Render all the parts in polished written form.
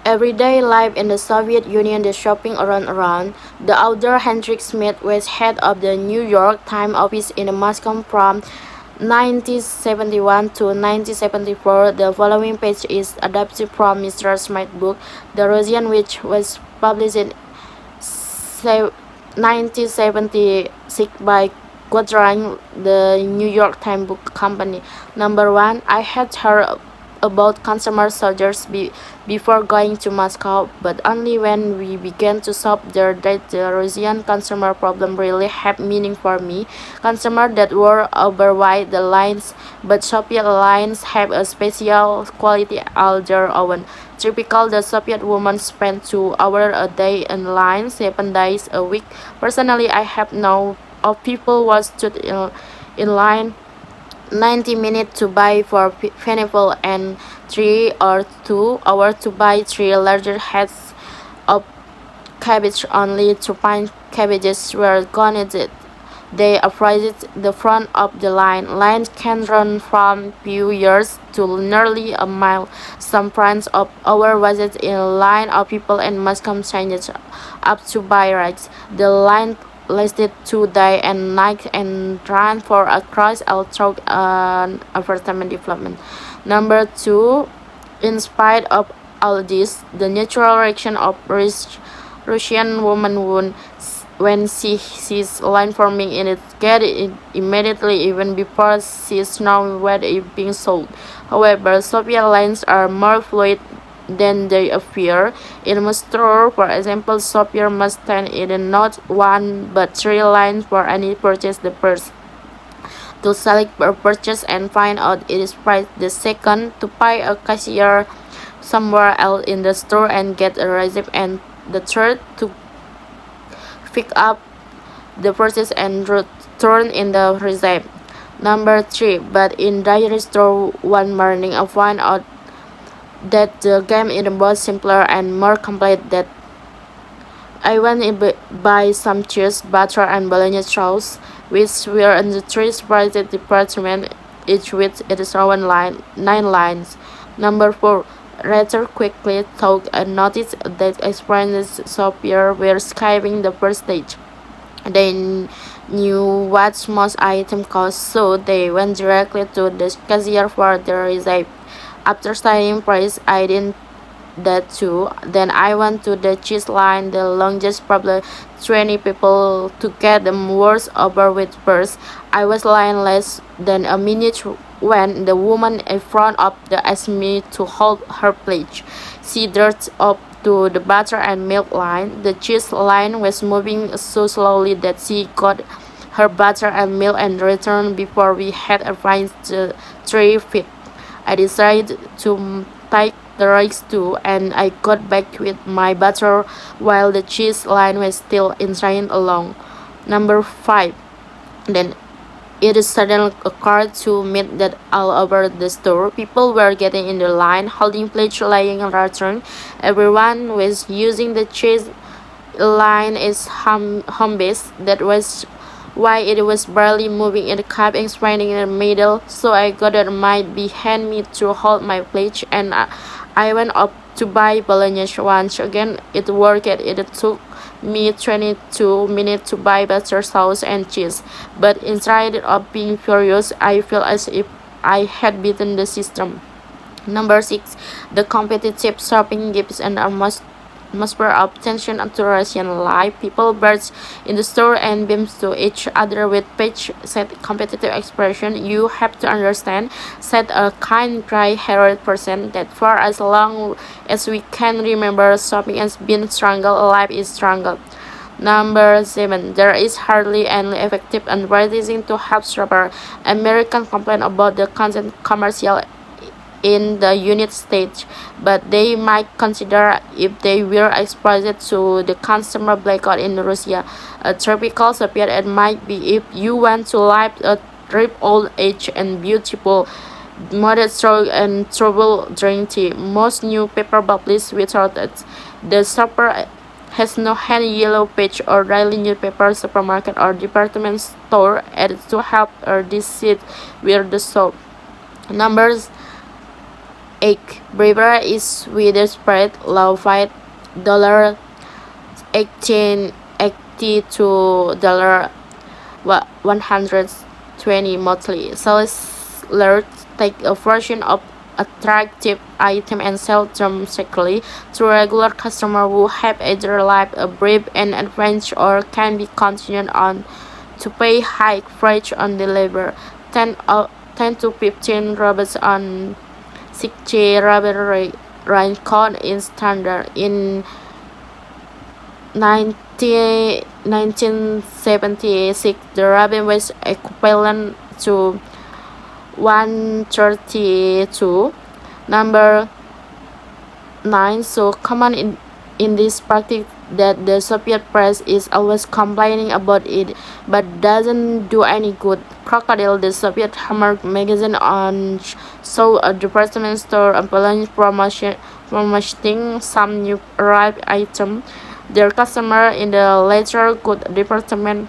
everyday life in the Soviet Union, the shopping around. The author Hendrik Smith was head of the New York Times office in Moscow from 1971 to 1974. The following page is adapted from Mr. Smith's book, The Russian, which was published in 1976 by Quadrant, the New York Times Book Company. Number 1. I had heard about consumer soldiers before going to Moscow, but only when we began to shop there did the Russian consumer problem really have meaning for me. Consumers that were overweight the lines, but Soviet lines have a special quality all their own. Typical, the Soviet woman spent 2 hours a day in line, 7 days a week. Personally, I have known of people who stood in line 90 minutes to buy 4 pineapple and 3 or 2 hours to buy 3 larger heads of cabbage only to find cabbages were gone. They approached the front of the line. Lines can run from few yards to nearly a mile. Some friends of ours waited in a line of people and Moscow changed up to buy rice. The line lasted 2 days and nights and ran for across all through an apartment development. Number 2. In spite of all this, the natural reaction of Russian woman when she sees line forming in it get it immediately even before she knows where it is being sold. However, Soviet lines are more fluid than they appear. In most stores, for example, Soviet must stand in not 1 but 3 lines for any purchase the first to select a purchase and find out its price, the second to pay a cashier somewhere else in the store and get a receipt, and the third to pick up the purchase and return in the receipt. Number 3. But in dairy store one morning I found out that the game is both simpler and more complete. That I went to buy some cheese, butter, and bolognese sauce, which were in the 3 separate departments, each with its own 9 lines. Number 4. Rather quickly took a notice that experienced shoppers were skipping the first stage. They knew what most items cost, so they went directly to the cashier for the receipt. After studying price, I did that too. Then I went to the cheese line, the longest, probably 20 people to get the worst over with first. I was lying less than a minute when the woman in front of the asked me to hold her pledge. She darted up to the butter and milk line. The cheese line was moving so slowly that she got her butter and milk and returned before we had arranged the 3 feet. I decided to take the risk too, and I got back with my butter while the cheese line was still inside along. Number 5. Then it suddenly occurred to me that all over the store, people were getting in the line, holding pledge, laying a return. Everyone was using the cheese line as home base. That was why it was barely moving in the cup and spreading in the middle, so I got it might behind me to hold my pledge, and I went up to buy bolognese once again. It worked. It took me 22 minutes to buy butter, sauce, and cheese, but instead of being furious, I felt as if I had beaten the system. Number 6. The competitive shopping gives an atmosphere of tension to Russian life. People burst in the store and beams to each other with pitch set competitive expression. You have to understand, said a kind, gray-haired person, that for as long as we can remember, shopping has been strangled, life is strangled. Number 7. There is hardly any effective advertising to help shoppers. Americans complain about the constant commercial in the United States, but they might consider if they were exposed to the consumer blackout in Russia. A typical Soviet ad might be, if you want to live a rich old age and beautiful, modest and trouble drink tea. Most newspaper publish without it. The shopper has no hand yellow page or daily newspaper, supermarket or department store ads to help or decide where the shop. Numbers 8. Brewer is widespread low-fat $18.80 to $120 monthly. Sellers take a version of attractive item and sell them secretly to regular customers who have either lived a brief and adventure or can be continued on to pay high price on delivery. 10 to 15 rubles on 60 rubber raincoat is standard. In 1976, the rubber was equivalent to 132. Number 9. So common in this practice that the Soviet press is always complaining about it, but doesn't do any good. Crocodile, the Soviet Hammer magazine on saw a department store employee promoting some new arrived item. Their customer in the leather goods department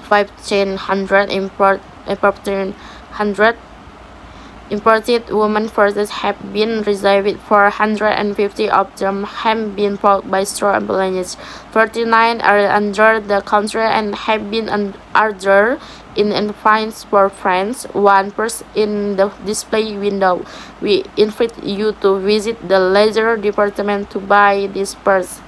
1500 imported women purses have been received. 450 of them have been bought by store employees. 39 are under the counter and have been ordered in fines for friends. One purse in the display window. We invite you to visit the leather department to buy this purse.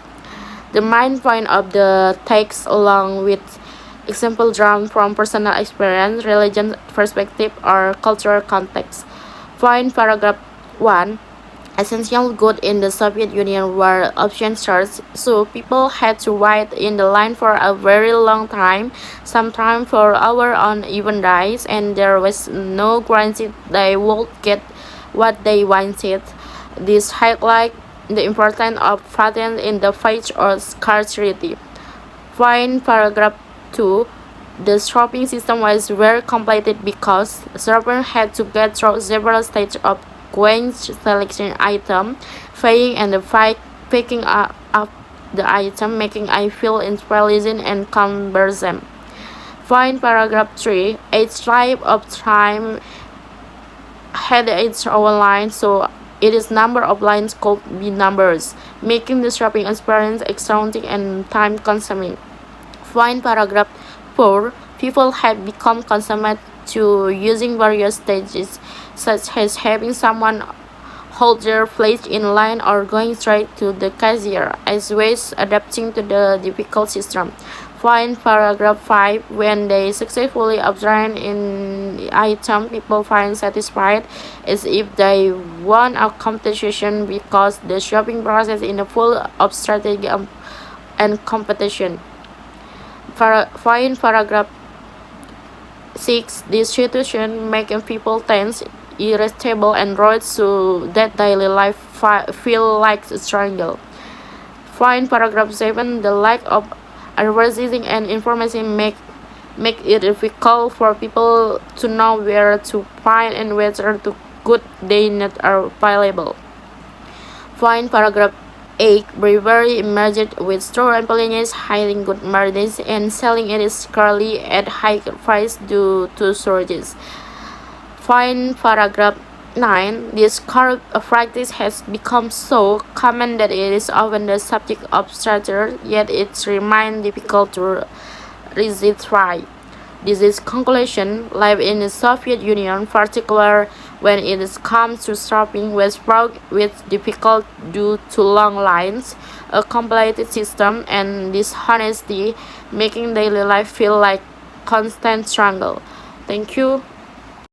The main point of the text, along with example drawn from personal experience, religion perspective, or cultural context. Point paragraph 1. Essential goods in the Soviet Union were option stores, so people had to wait in the line for a very long time, sometimes for hours on even days, and there was no guarantee they would get what they wanted. This highlights the importance of patent in the face of scarcity. Point paragraph 2. The shopping system was very complicated because shoppers had to get through several stages of going selecting item, paying, and picking up the item, making I feel intelligent and cumbersome. Point paragraph 3. Each type of time had its own line, so its number of lines could be numbers, making the shopping experience exhausting and time-consuming. Point paragraph 4. People have become accustomed to using various stages, such as having someone hold their place in line or going straight to the cashier, as ways adapting to the difficult system. Point paragraph 5. When they successfully obtain an item, people find satisfied as if they won a competition because the shopping process is full of strategy and competition. Point paragraph 6. This situation making people tense, irritable, and roid so that daily life feel like a struggle. Point paragraph 7. The lack of advertising and information make it difficult for people to know where to find and whether the goods they need are available. Point paragraph 8. Brewery emerged with store employees hiding good margins and selling it secretly at high price due to shortages. Point paragraph 9. This practice has become so common that it is often the subject of satire, yet it remains difficult to resist right. This is conclusion. Life in the Soviet Union, particularly when it comes to shopping, was fraught with difficulty due to long lines, a complicated system, and dishonesty, making daily life feel like constant struggle. Thank you.